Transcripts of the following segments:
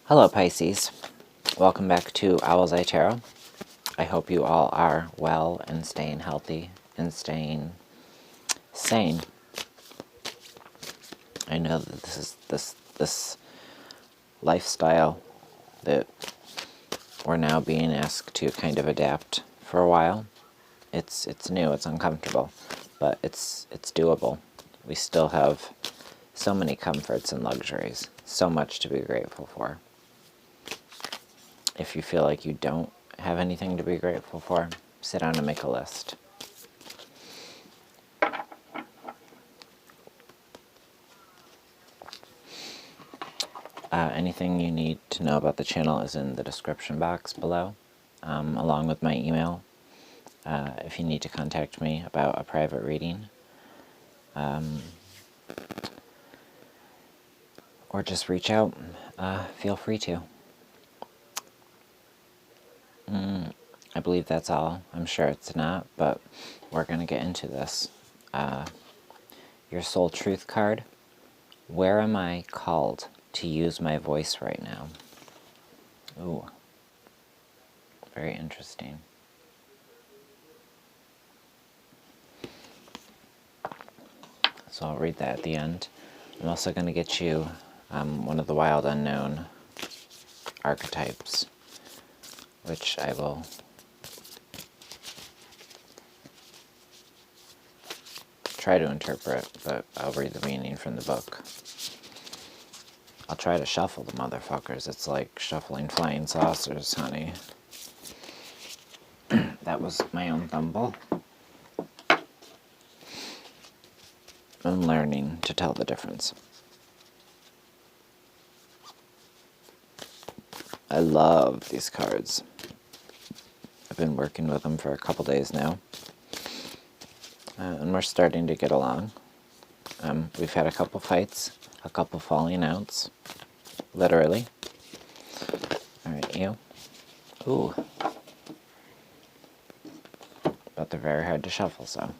Hello Pisces, welcome back to Owl's Eye Tarot. I hope you all are well and staying healthy and staying sane. I know that this is this lifestyle that we're now being asked to kind of adapt for a while. It's new, it's uncomfortable, but it's doable. We still have so many comforts and luxuries, so much to be grateful for. If you feel like you don't have anything to be grateful for, sit down and make a list. Anything you need to know about the channel is in the description box below, along with my email. If you need to contact me about a private reading, or just reach out, feel free to. I believe that's all. I'm sure it's not, but we're going to get into this. Your Soul Truth card. Where am I called to use my voice right now? Ooh. Very interesting. So I'll read that at the end. I'm also going to get you one of the wild unknown archetypes, which I will try to interpret, but I'll read the meaning from the book. I'll try to shuffle the motherfuckers. It's like shuffling flying saucers, honey. That was my own thumble. I'm learning to tell the difference. I love these cards. I've been working with them for a couple days now. And we're starting to get along. We've had a couple fights, a couple falling outs. Literally. Alright, you. Ooh. But they're very hard to shuffle, so.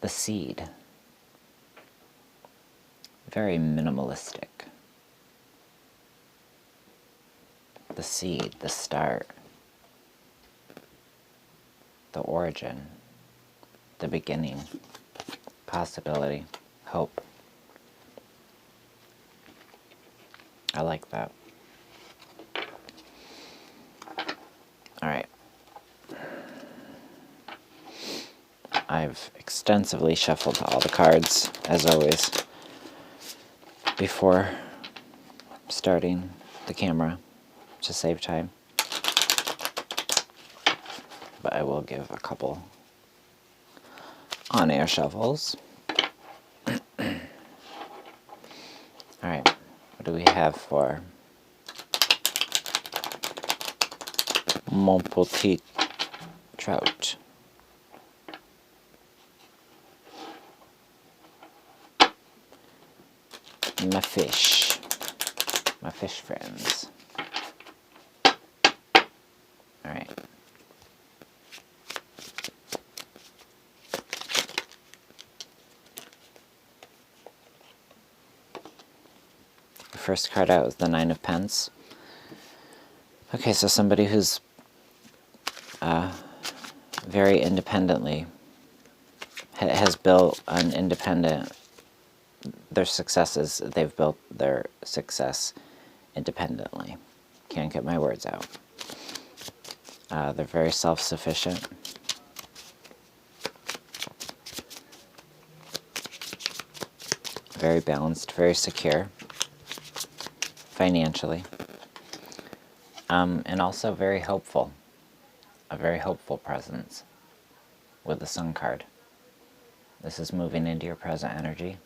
The Seed. Very minimalistic. The seed, the start. The origin. The beginning. Possibility. Hope. I like that. Alright. I've extensively shuffled all the cards, as always, before starting the camera to save time. But I will give a couple on-air shuffles. Alright, what do we have for Mon Petit Trout? My fish friends. Alright. The first card out is the Nine of Pence. Okay, so somebody who's very independently has built an independent, their successes, they've built their success independently. Can't get my words out. They're very self-sufficient. Very balanced, very secure financially. And also very hopeful. A very hopeful presence with the Sun card. This is moving into your present energy.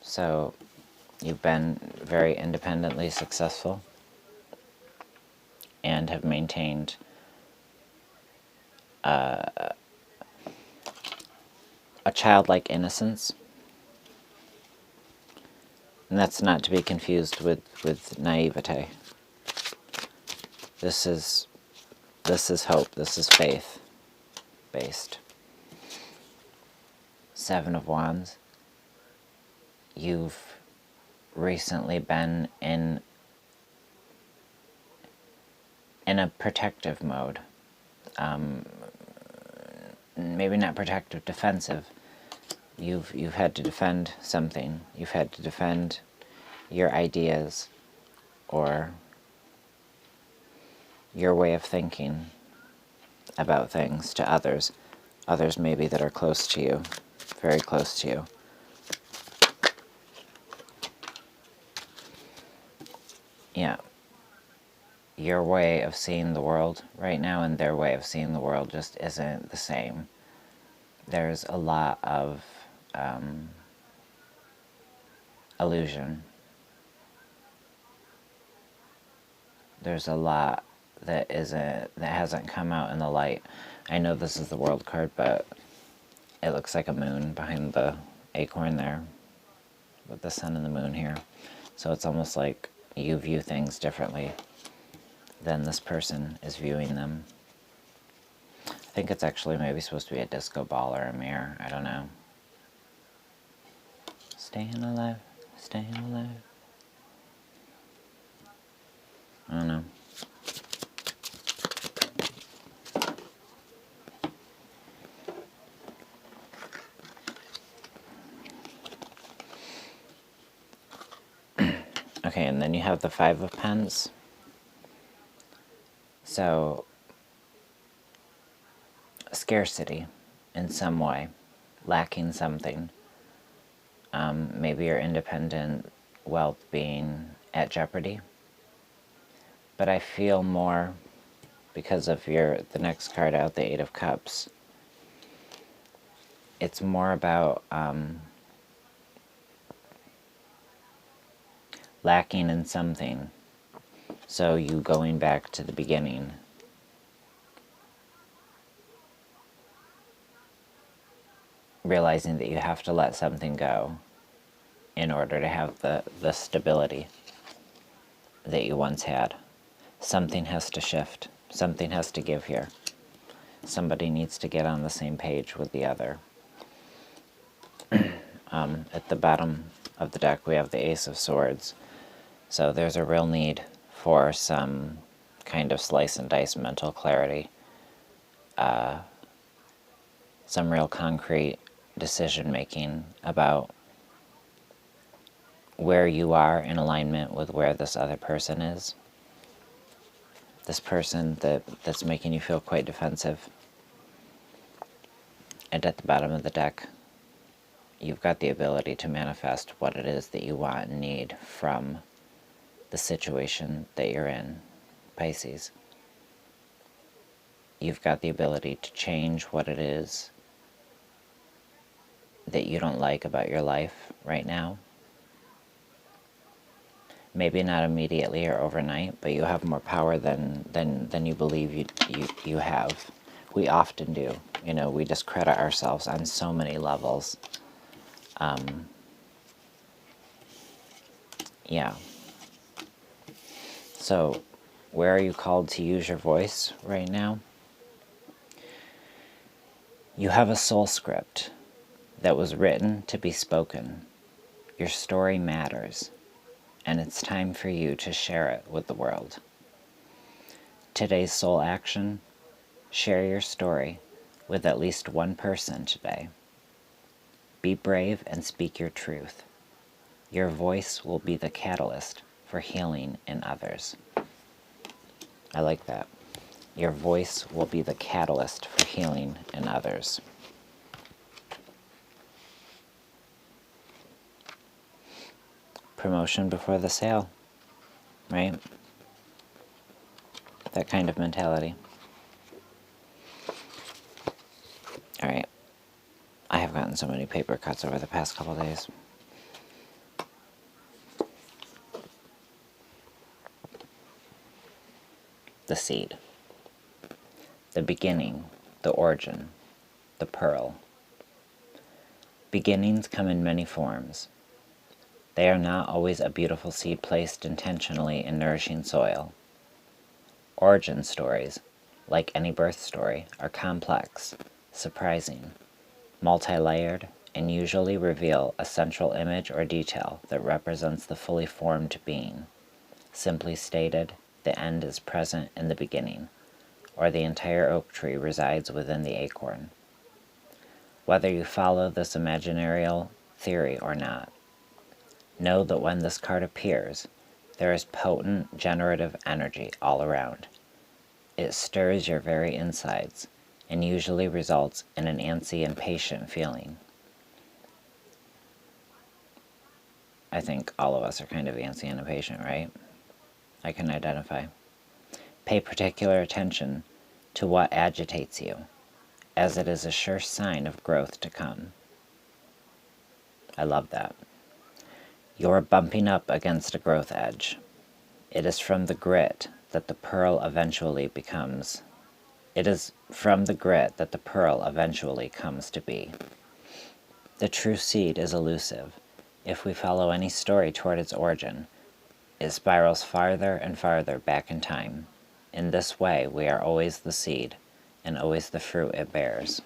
So you've been very independently successful and have maintained a childlike innocence. And that's not to be confused with naivete. This is hope, this is faith based. Seven of Wands. You've recently been in a protective mode. Maybe not protective, defensive. You've had to defend something. You've had to defend your ideas or your way of thinking about things to others. Others maybe that are close to you, very close to you. Yeah. Your way of seeing the world right now and their way of seeing the world just isn't the same. There's a lot of illusion. There's a lot that hasn't come out in the light. I know this is the world card, but it looks like a moon behind the acorn there, with the sun and the moon here. So it's almost like you view things differently than this person is viewing them. I think it's actually maybe supposed to be a disco ball or a mirror. I don't know. Staying alive, staying alive. I don't know. Okay, and then you have the Five of Pens. So, scarcity in some way, lacking something. Maybe your independent wealth being at jeopardy. But I feel more, because of the next card out, the Eight of Cups, it's more about lacking in something. So you going back to the beginning. Realizing that you have to let something go in order to have the stability that you once had. Something has to shift. Something has to give here. Somebody needs to get on the same page with the other. At the bottom of the deck, we have the Ace of Swords. So there's a real need for some kind of slice and dice mental clarity. Some real concrete decision making about where you are in alignment with where this other person is. This person that's making you feel quite defensive. And at the bottom of the deck, you've got the ability to manifest what it is that you want and need from the situation that you're in, Pisces. You've got the ability to change what it is that you don't like about your life right now. Maybe not immediately or overnight, but you have more power than you believe you have. We often do. You know, we discredit ourselves on so many levels. Yeah. So, where are you called to use your voice right now? You have a soul script that was written to be spoken. Your story matters, and it's time for you to share it with the world. Today's soul action: share your story with at least one person today. Be brave and speak your truth. Your voice will be the catalyst for healing in others. I like that. Your voice will be the catalyst for healing in others. Promotion before the sale, right? That kind of mentality. All right. I have gotten so many paper cuts over the past couple days. The seed. The beginning, the origin, the pearl. Beginnings come in many forms. They are not always a beautiful seed placed intentionally in nourishing soil. Origin stories, like any birth story, are complex, surprising, multi-layered, and usually reveal a central image or detail that represents the fully formed being. Simply stated, the end is present in the beginning, or the entire oak tree resides within the acorn. Whether you follow this imaginary theory or not, know that when this card appears, there is potent generative energy all around. It stirs your very insides and usually results in an antsy and patient feeling. I think all of us are kind of antsy and impatient, right? I can identify. Pay particular attention to what agitates you, as it is a sure sign of growth to come. I love that. You're bumping up against a growth edge. It is from the grit that the pearl eventually becomes. It is from the grit that the pearl eventually comes to be. The true seed is elusive. If we follow any story toward its origin, it spirals farther and farther back in time. In this way, we are always the seed, and always the fruit it bears.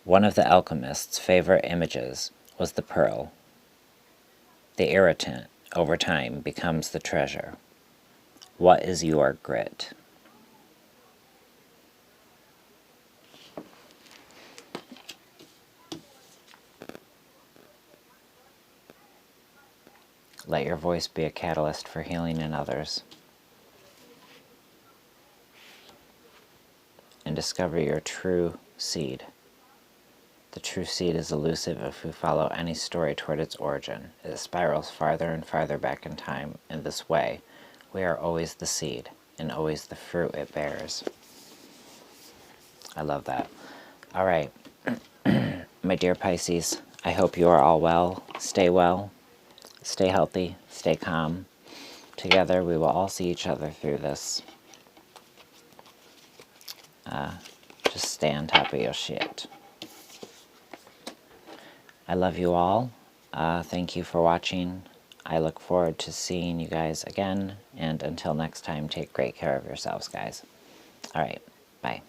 One of the alchemist's favorite images was the pearl. The irritant, over time, becomes the treasure. What is your grit? Let your voice be a catalyst for healing in others. And discover your true seed. The true seed is elusive if we follow any story toward its origin. It spirals farther and farther back in time. In this way, we are always the seed, and always the fruit it bears. I love that. All right, my dear Pisces, I hope you are all well, stay healthy, stay calm. Together, we will all see each other through this. Just stay on top of your shit. I love you all. Thank you for watching. I look forward to seeing you guys again. And until next time, take great care of yourselves, guys. All right. Bye.